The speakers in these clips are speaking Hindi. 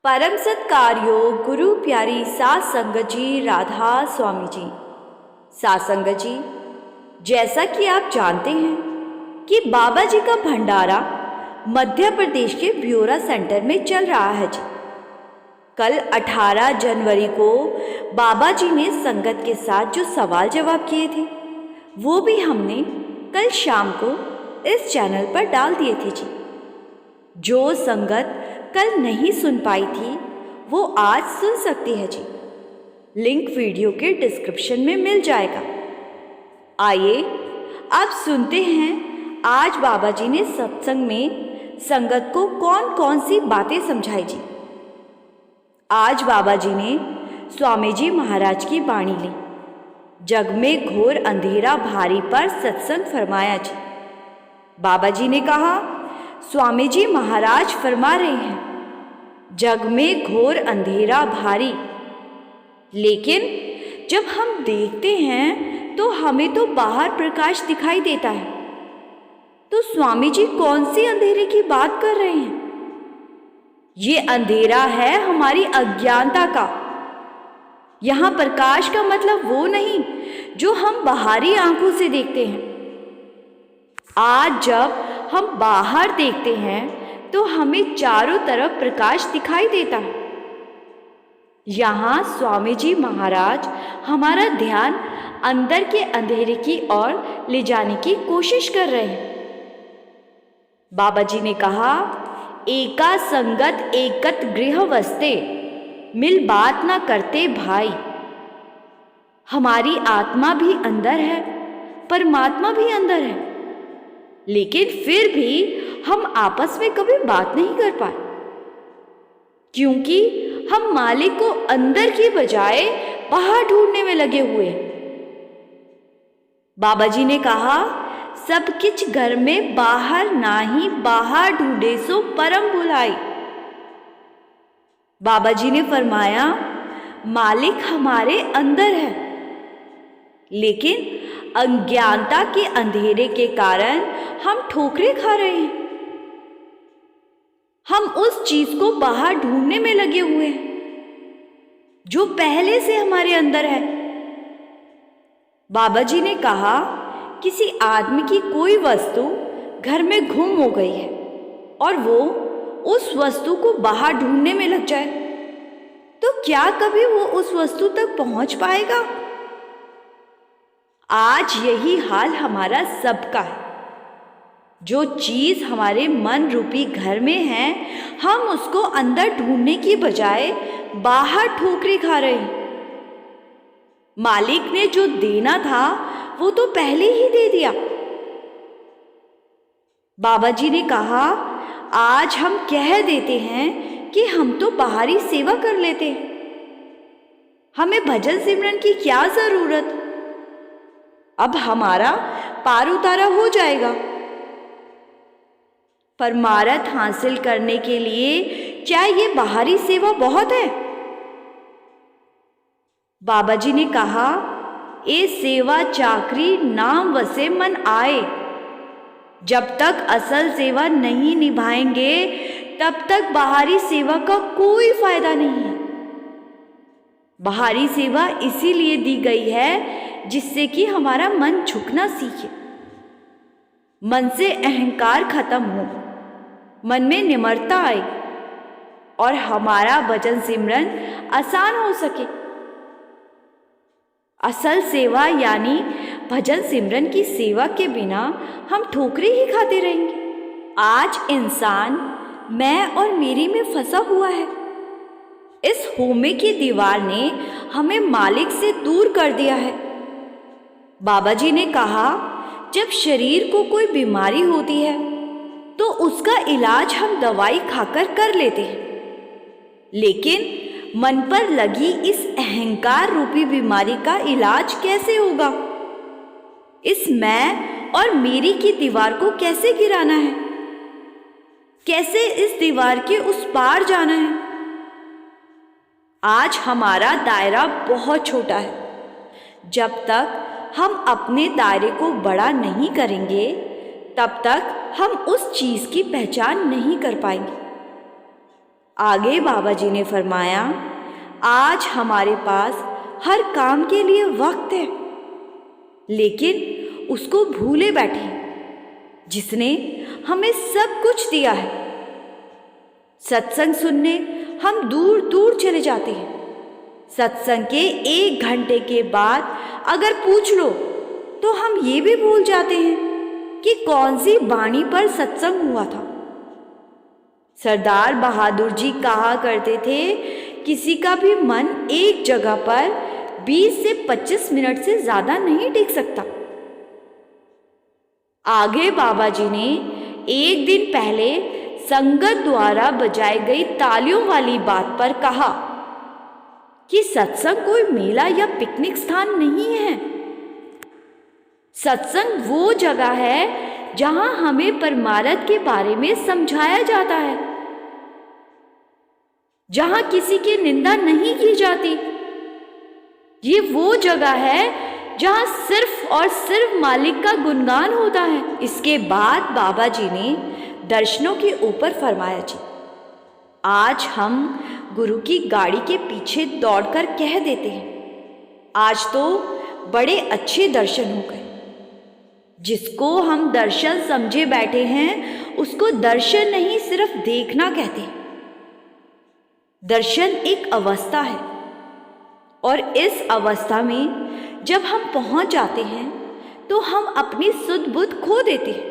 परम सत्कार्यो गुरु प्यारी सात संगत जी, राधा स्वामी जी। सात संगत जी, जैसा कि आप जानते हैं कि बाबा जी का भंडारा मध्य प्रदेश के ब्योरा सेंटर में चल रहा है जी। कल 18 जनवरी को बाबा जी ने संगत के साथ जो सवाल जवाब किए थे वो भी हमने कल शाम को इस चैनल पर डाल दिए थे जी। जो संगत कल नहीं सुन पाई थी वो आज सुन सकती है जी। लिंक वीडियो के डिस्क्रिप्शन में मिल जाएगा। आइए अब सुनते हैं आज बाबा जी ने सत्संग में संगत को कौन कौन सी बातें समझाई जी। आज बाबा जी ने स्वामी जी महाराज की वाणी ली। जग में घोर अंधेरा भारी पर सत्संग फरमाया जी। बाबा जी ने कहा, स्वामी जी महाराज फरमा रहे हैं, जग में घोर अंधेरा भारी, लेकिन जब हम देखते हैं तो हमें तो बाहर प्रकाश दिखाई देता है। तो स्वामी जी कौन सी अंधेरे की बात कर रहे हैं? ये अंधेरा है हमारी अज्ञानता का। यहाँ प्रकाश का मतलब वो नहीं जो हम बाहरी आंखों से देखते हैं। आज जब हम बाहर देखते हैं तो हमें चारों तरफ प्रकाश दिखाई देता है। यहाँ स्वामी जी महाराज हमारा ध्यान अंदर के अंधेरे की ओर ले जाने की कोशिश कर रहे हैं। बाबा जी ने कहा, एका संगत एकत गृह वसते, मिल बात ना करते भाई। हमारी आत्मा भी अंदर है, परमात्मा भी अंदर है, लेकिन फिर भी हम आपस में कभी बात नहीं कर पाए, क्योंकि हम मालिक को अंदर की बजाय बाहर ढूंढने में लगे हुए हैं। बाबा जी ने कहा, सब किछ घर में बाहर नाही, बाहर ढूंढे सो परम भुलाई। बाबा जी ने फरमाया, मालिक हमारे अंदर है, लेकिन अज्ञानता के अंधेरे के कारण हम ठोकरें खा रहे हैं। हम उस चीज को बाहर ढूंढने में लगे हुए हैं जो पहले से हमारे अंदर है। बाबा जी ने कहा, किसी आदमी की कोई वस्तु घर में गुम हो गई है और वो उस वस्तु को बाहर ढूंढने में लग जाए तो क्या कभी वो उस वस्तु तक पहुंच पाएगा? आज यही हाल हमारा सबका है। जो चीज हमारे मन रूपी घर में है, हम उसको अंदर ढूंढने की बजाय बाहर ठोकरें खा रहे हैं। मालिक ने जो देना था वो तो पहले ही दे दिया। बाबा जी ने कहा, आज हम कह देते हैं कि हम तो बाहरी सेवा कर लेते हैं, हमें भजन सिमरन की क्या जरूरत, अब हमारा पार उतारा हो जाएगा। परमार्थ हासिल करने के लिए क्या ये बाहरी सेवा बहुत है? बाबा जी ने कहा, ए सेवा चाकरी नाम वसे मन आए। जब तक असल सेवा नहीं निभाएंगे तब तक बाहरी सेवा का कोई फायदा नहीं है। बाहरी सेवा इसीलिए दी गई है जिससे कि हमारा मन झुकना सीखे, मन से अहंकार खत्म हो, मन में निम्रता आए और हमारा भजन सिमरन आसान हो सके। असल सेवा यानी भजन सिमरन की सेवा के बिना हम ठोकरें ही खाते रहेंगे। आज इंसान मैं और मेरी में फंसा हुआ है। इस होमे की दीवार ने हमें मालिक से दूर कर दिया है। बाबा जी ने कहा, जब शरीर को कोई बीमारी होती है तो उसका इलाज हम दवाई खाकर कर लेते हैं, लेकिन मन पर लगी इस अहंकार रूपी बीमारी का इलाज कैसे होगा? इस मैं और मेरी की दीवार को कैसे गिराना है? कैसे इस दीवार के उस पार जाना है? आज हमारा दायरा बहुत छोटा है। जब तक हम अपने दायरे को बड़ा नहीं करेंगे तब तक हम उस चीज की पहचान नहीं कर पाएंगे। आगे बाबा जी ने फरमाया, आज हमारे पास हर काम के लिए वक्त है, लेकिन उसको भूले बैठे जिसने हमें सब कुछ दिया है। सत्संग सुनने हम दूर दूर चले जाते हैं। सत्संग के 1 घंटे के बाद अगर पूछ लो तो हम ये भी भूल जाते हैं कि कौन सी वाणी पर सत्संग हुआ था। सरदार बहादुर जी कहा करते थे, किसी का भी मन एक जगह पर 20 से 25 मिनट से ज्यादा नहीं टिक सकता। आगे बाबा जी ने एक दिन पहले संगत द्वारा बजाई गई तालियों वाली बात पर कहा कि सत्संग कोई मेला या पिकनिक स्थान नहीं है। सत्संग वो जगह है जहां हमें परमार्थ के बारे में समझाया जाता है, जहां किसी की निंदा नहीं की जाती। ये वो जगह है जहां सिर्फ और सिर्फ मालिक का गुणगान होता है। इसके बाद बाबा जी ने दर्शनों के ऊपर फरमाया, जी आज हम गुरु की गाड़ी के पीछे दौड़कर कह देते हैं, आज तो बड़े अच्छे दर्शन हो गए। जिसको हम दर्शन समझे बैठे हैं उसको दर्शन नहीं सिर्फ देखना कहते हैं। दर्शन एक अवस्था है और इस अवस्था में जब हम पहुंच जाते हैं तो हम अपनी सुध बुध खो देते हैं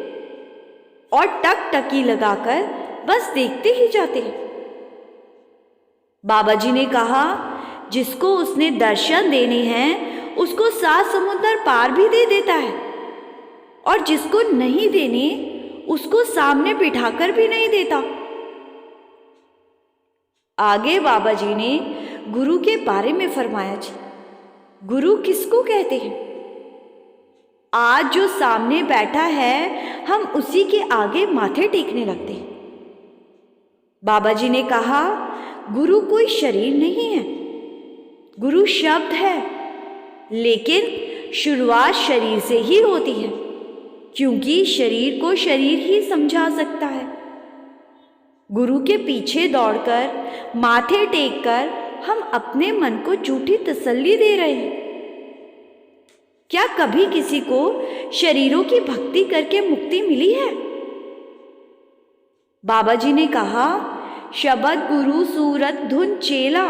और टकटकी लगाकर बस देखते ही जाते हैं। बाबा जी ने कहा, जिसको उसने दर्शन देने हैं उसको 7 समुद्र पार भी दे देता है और जिसको नहीं देने उसको सामने बिठाकर भी नहीं देता। आगे बाबा जी ने गुरु के बारे में फरमाया, जी गुरु किसको कहते हैं? आज जो सामने बैठा है हम उसी के आगे माथे टेकने लगते हैं। बाबा जी ने कहा, गुरु कोई शरीर नहीं है, गुरु शब्द है, लेकिन शुरुआत शरीर से ही होती है, क्योंकि शरीर को शरीर ही समझा सकता है। गुरु के पीछे दौड़कर माथे टेककर हम अपने मन को झूठी तसल्ली दे रहे हैं। क्या कभी किसी को शरीरों की भक्ति करके मुक्ति मिली है? बाबा जी ने कहा, शब्द गुरु सूरत धुन चेला।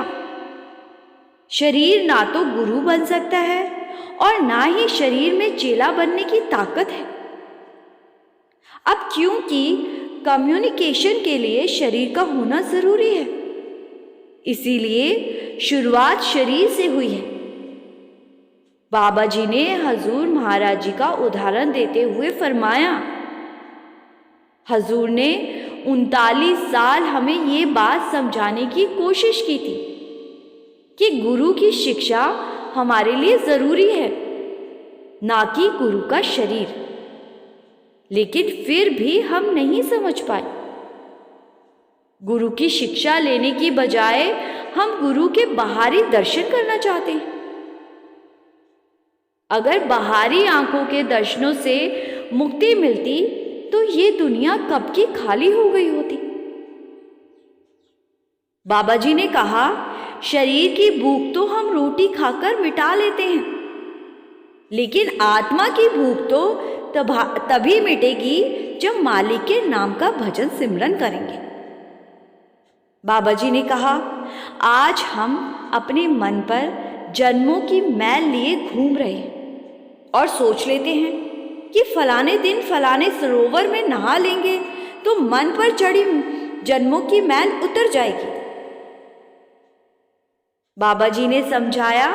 शरीर ना तो गुरु बन सकता है और ना ही शरीर में चेला बनने की ताकत है। अब क्योंकि कम्युनिकेशन के लिए शरीर का होना जरूरी है, इसीलिए शुरुआत शरीर से हुई है। बाबा जी ने हजूर महाराज जी का उदाहरण देते हुए फरमाया, हजूर ने 39 साल हमें ये बात समझाने की कोशिश की थी कि गुरु की शिक्षा हमारे लिए जरूरी है, ना कि गुरु का शरीर। लेकिन फिर भी हम नहीं समझ पाए। गुरु की शिक्षा लेने की बजाय हम गुरु के बाहरी दर्शन करना चाहते हैं। अगर बाहरी आंखों के दर्शनों से मुक्ति मिलती तो ये दुनिया कब की खाली हो गई होती। बाबा जी ने कहा, शरीर की भूख तो हम रोटी खाकर मिटा लेते हैं, लेकिन आत्मा की भूख तो तभी मिटेगी जब मालिक के नाम का भजन सिमरन करेंगे। बाबा जी ने कहा, आज हम अपने मन पर जन्मों की मैल लिए घूम रहे हैं और सोच लेते हैं कि फलाने दिन फलाने सरोवर में नहा लेंगे तो मन पर चढ़ी जन्मों की मैल उतर जाएगी। बाबा जी ने समझाया,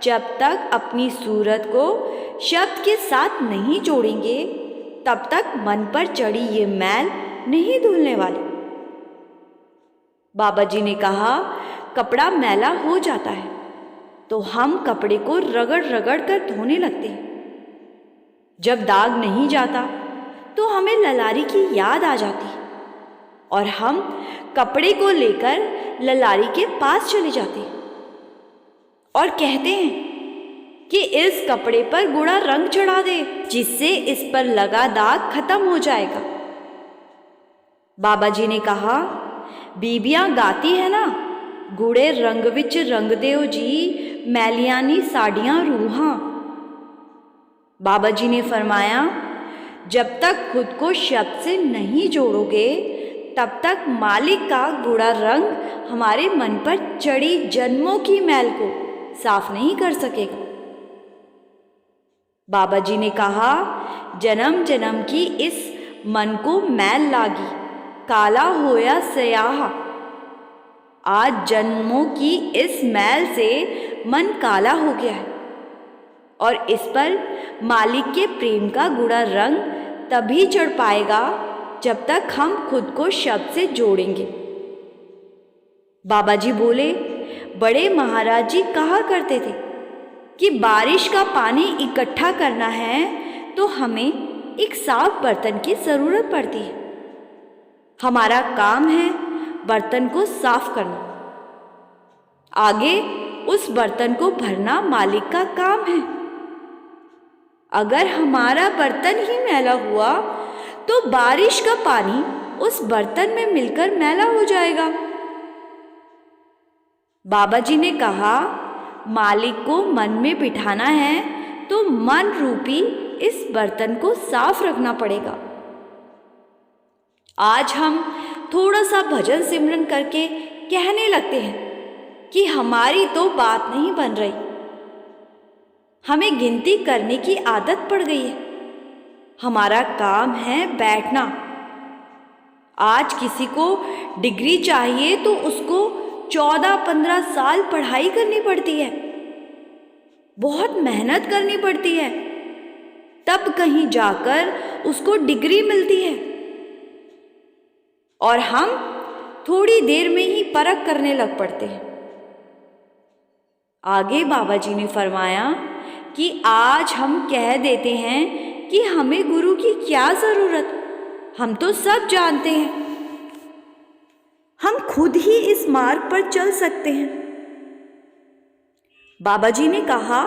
जब तक अपनी सूरत को शब्द के साथ नहीं जोड़ेंगे तब तक मन पर चढ़ी ये मैल नहीं धुलने वाली। बाबा जी ने कहा, कपड़ा मैला हो जाता है तो हम कपड़े को रगड़ रगड़ कर धोने लगते हैं। जब दाग नहीं जाता तो हमें ललारी की याद आ जाती है और हम कपड़े को लेकर ललारी के पास चले जाते हैं और कहते हैं कि इस कपड़े पर गुड़ा रंग चढ़ा दे, जिससे इस पर लगा दाग खत्म हो जाएगा। बाबा जी ने कहा, बीबियां गाती है ना, गूढ़े रंग विच रंग देओ जी, मैलियानी साड़ियां रूहां। बाबा जी ने फरमाया, जब तक खुद को शब्द से नहीं जोड़ोगे तब तक मालिक का गूढ़ा रंग हमारे मन पर चढ़ी जन्मों की मैल को साफ नहीं कर सकेगा। बाबा जी ने कहा, जन्म जन्म की इस मन को मैल लागी, काला होया स्याह। आज जन्मों की इस मैल से मन काला हो गया है और इस पर मालिक के प्रेम का गूढ़ा रंग तभी चढ़ पाएगा जब तक हम खुद को शब्द से जोड़ेंगे। बाबा जी बोले, बड़े महाराज जी कहा करते थे कि बारिश का पानी इकट्ठा करना है तो हमें एक साफ बर्तन की ज़रूरत पड़ती है। हमारा काम है बर्तन को साफ करना, आगे उस बर्तन को भरना मालिक का काम है। अगर हमारा बर्तन ही मैला हुआ तो बारिश का पानी उस बर्तन में मिलकर मैला हो जाएगा। बाबा जी ने कहा, मालिक को मन में बिठाना है तो मन रूपी इस बर्तन को साफ रखना पड़ेगा। आज हम थोड़ा सा भजन सिमरन करके कहने लगते हैं कि हमारी तो बात नहीं बन रही, हमें गिनती करने की आदत पड़ गई है, हमारा काम है बैठना। आज किसी को डिग्री चाहिए तो उसको 14-15 साल पढ़ाई करनी पड़ती है, बहुत मेहनत करनी पड़ती है, तब कहीं जाकर उसको डिग्री मिलती है। और हम थोड़ी देर में ही परख करने लग पड़ते हैं। आगे बाबा जी ने फरमाया कि आज हम कह देते हैं कि हमें गुरु की क्या ज़रूरत, हम तो सब जानते हैं, हम खुद ही इस मार्ग पर चल सकते हैं। बाबा जी ने कहा,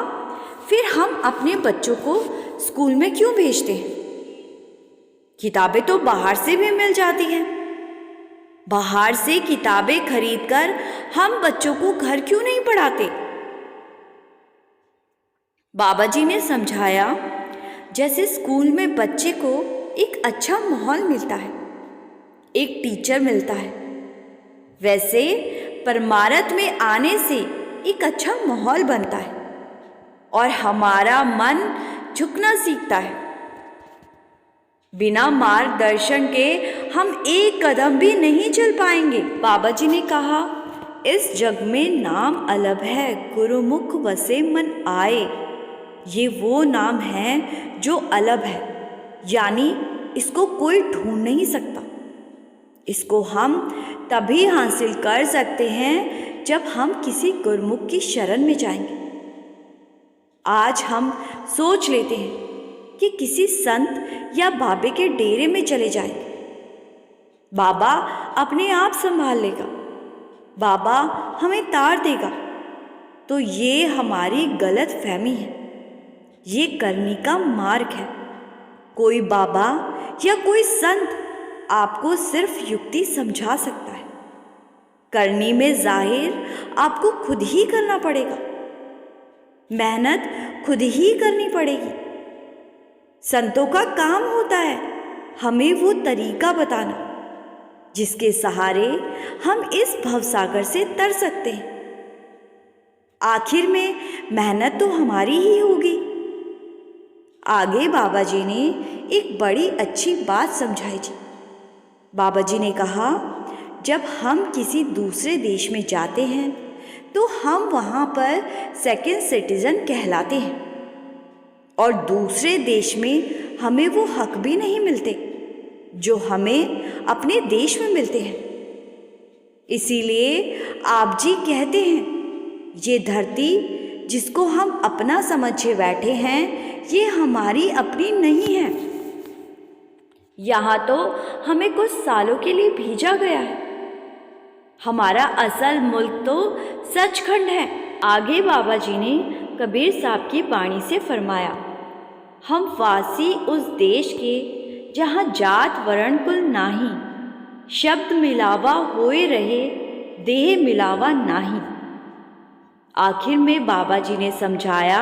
फिर हम अपने बच्चों को स्कूल में क्यों भेजते हैं? किताबें तो बाहर से भी मिल जाती हैं। बाहर से किताबें खरीदकर हम बच्चों को घर क्यों नहीं पढ़ाते? बाबा जी ने समझाया, जैसे स्कूल में बच्चे को एक अच्छा माहौल मिलता है, एक टीचर मिलता है, वैसे परमार्थ में आने से एक अच्छा माहौल बनता है और हमारा मन झुकना सीखता है। बिना मार्गदर्शन के हम एक कदम भी नहीं चल पाएंगे। बाबा जी ने कहा, इस जग में नाम अलग है, गुरुमुख वसे मन आए। ये वो नाम है जो अलग है, यानी इसको कोई ढूंढ नहीं सकता। इसको हम तभी हासिल कर सकते हैं जब हम किसी गुरुमुख की शरण में जाएंगे। आज हम सोच लेते हैं कि किसी संत या बाबे के डेरे में चले जाएंगे, बाबा अपने आप संभाल लेगा, बाबा हमें तार देगा। तो ये हमारी गलत फहमी है, ये करनी का मार्ग है। कोई बाबा या कोई संत आपको सिर्फ युक्ति समझा सकता है, करनी में जाहिर आपको खुद ही करना पड़ेगा, मेहनत खुद ही करनी पड़ेगी। संतों का काम होता है हमें वो तरीका बताना जिसके सहारे हम इस भवसागर से तर सकते हैं। आखिर में मेहनत तो हमारी ही होगी। आगे बाबा जी ने एक बड़ी अच्छी बात समझाई जी। बाबा जी ने कहा, जब हम किसी दूसरे देश में जाते हैं तो हम वहाँ पर सेकंड सिटीजन कहलाते हैं और दूसरे देश में हमें वो हक भी नहीं मिलते जो हमें अपने देश में मिलते हैं। इसीलिए आप जी कहते हैं, ये धरती जिसको हम अपना समझे बैठे हैं ये हमारी अपनी नहीं है। यहाँ तो हमें कुछ सालों के लिए भेजा गया है, हमारा असल मुल्क तो सचखंड है। आगे बाबा जी ने कबीर साहब की वाणी से फरमाया, हम वासी उस देश के जहाँ जात वर्ण कुल नाही, शब्द मिलावा होए रहे, देह मिलावा नाही। आखिर में बाबा जी ने समझाया,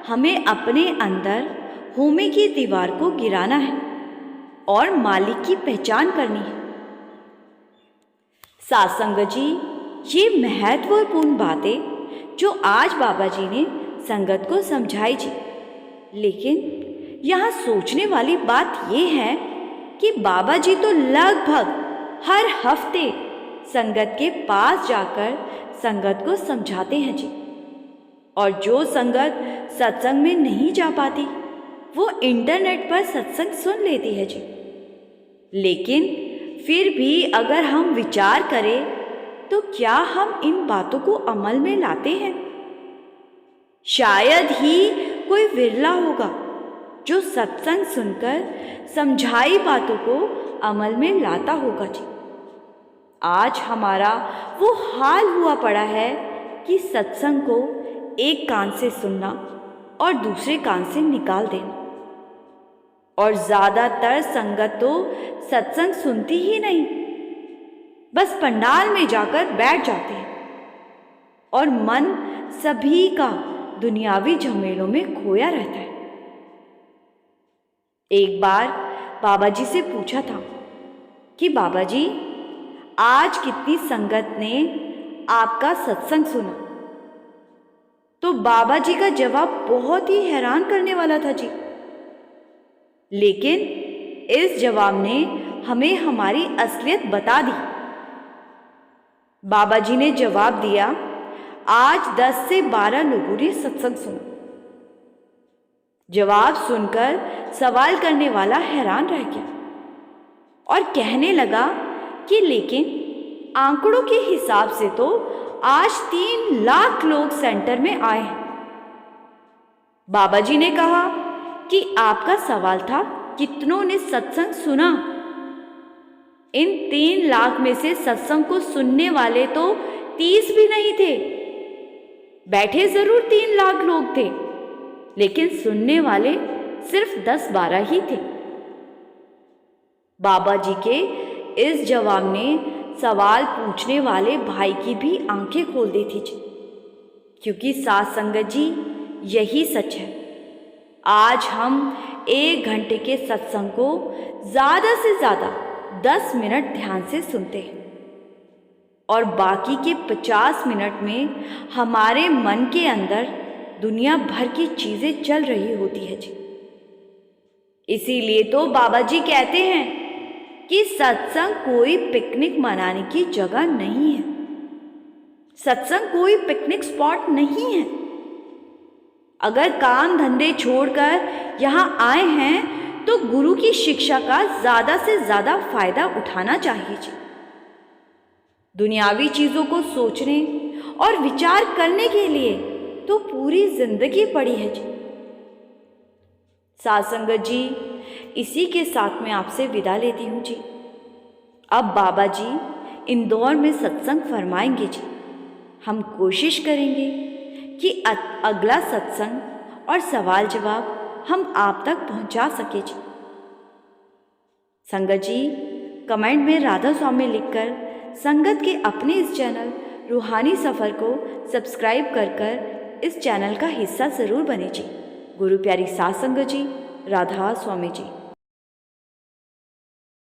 हमें अपने अंदर होमे की दीवार को गिराना है और मालिक की पहचान करनी है। सासंग जी, ये महत्वपूर्ण बातें जो आज बाबा जी ने संगत को समझाई जी। लेकिन यहाँ सोचने वाली बात ये है कि बाबा जी तो लगभग हर हफ्ते संगत के पास जाकर संगत को समझाते हैं जी। और जो संगत सत्संग में नहीं जा पाती वो इंटरनेट पर सत्संग सुन लेती है जी। लेकिन फिर भी अगर हम विचार करें तो क्या हम इन बातों को अमल में लाते हैं? शायद ही कोई विरला होगा जो सत्संग सुनकर समझाई बातों को अमल में लाता होगा जी। आज हमारा वो हाल हुआ पड़ा है कि सत्संग को एक कान से सुनना और दूसरे कान से निकाल देना। और ज़्यादातर संगत तो सत्संग सुनती ही नहीं, बस पंडाल में जाकर बैठ जाते हैं और मन सभी का दुनियावी झमेलों में खोया रहता है। एक बार बाबा जी से पूछा था कि बाबा जी, आज कितनी संगत ने आपका सत्संग सुना? तो बाबा जी का जवाब बहुत ही हैरान करने वाला था जी। लेकिन इस जवाब ने हमें हमारी असलियत बता दी। बाबा जी ने जवाब दिया, आज 10 से 12 लोगों ने सत्संग सुना। जवाब सुनकर सवाल करने वाला हैरान रह गया और कहने लगा कि लेकिन आंकड़ों के हिसाब से तो आज 3 लाख लोग सेंटर में आए हैं। बाबा जी ने कहा कि आपका सवाल था कितनों ने सत्संग सुना? इन 3 लाख में से सत्संग को सुनने वाले तो 30 भी नहीं थे। बैठे जरूर 3 लाख लोग थे, लेकिन सुनने वाले सिर्फ 10-12 ही थे। बाबा जी के इस जवाब ने सवाल पूछने वाले भाई की भी आंखें खोल दी थी जी। क्योंकि साथ संगत जी, यही सच है। आज हम 1 घंटे के सत्संग को ज़्यादा से ज़्यादा 10 मिनट ध्यान से सुनते हैं और बाकी के 50 मिनट में हमारे मन के अंदर दुनिया भर की चीज़ें चल रही होती है जी। इसीलिए तो बाबा जी कहते हैं कि सत्संग कोई पिकनिक मनाने की जगह नहीं है। सत्संग कोई पिकनिक स्पॉट नहीं है। अगर काम धंधे छोड़कर यहाँ आए हैं तो गुरु की शिक्षा का ज़्यादा से ज़्यादा फायदा उठाना चाहिए जी। दुनियावी चीज़ों को सोचने और विचार करने के लिए तो पूरी जिंदगी पड़ी है जी। साथ संगत जी, इसी के साथ मैं आपसे विदा लेती हूँ जी। अब बाबा जी इंदौर में सत्संग फरमाएंगे जी। हम कोशिश करेंगे कि अगला सत्संग और सवाल जवाब हम आप तक पहुंचा सके जी। संगत जी, कमेंट में राधा स्वामी लिखकर संगत के अपने इस चैनल रूहानी सफ़र को सब्सक्राइब कर इस चैनल का हिस्सा ज़रूर बने जी। गुरु प्यारी साथ संगत जी, राधा स्वामी जी।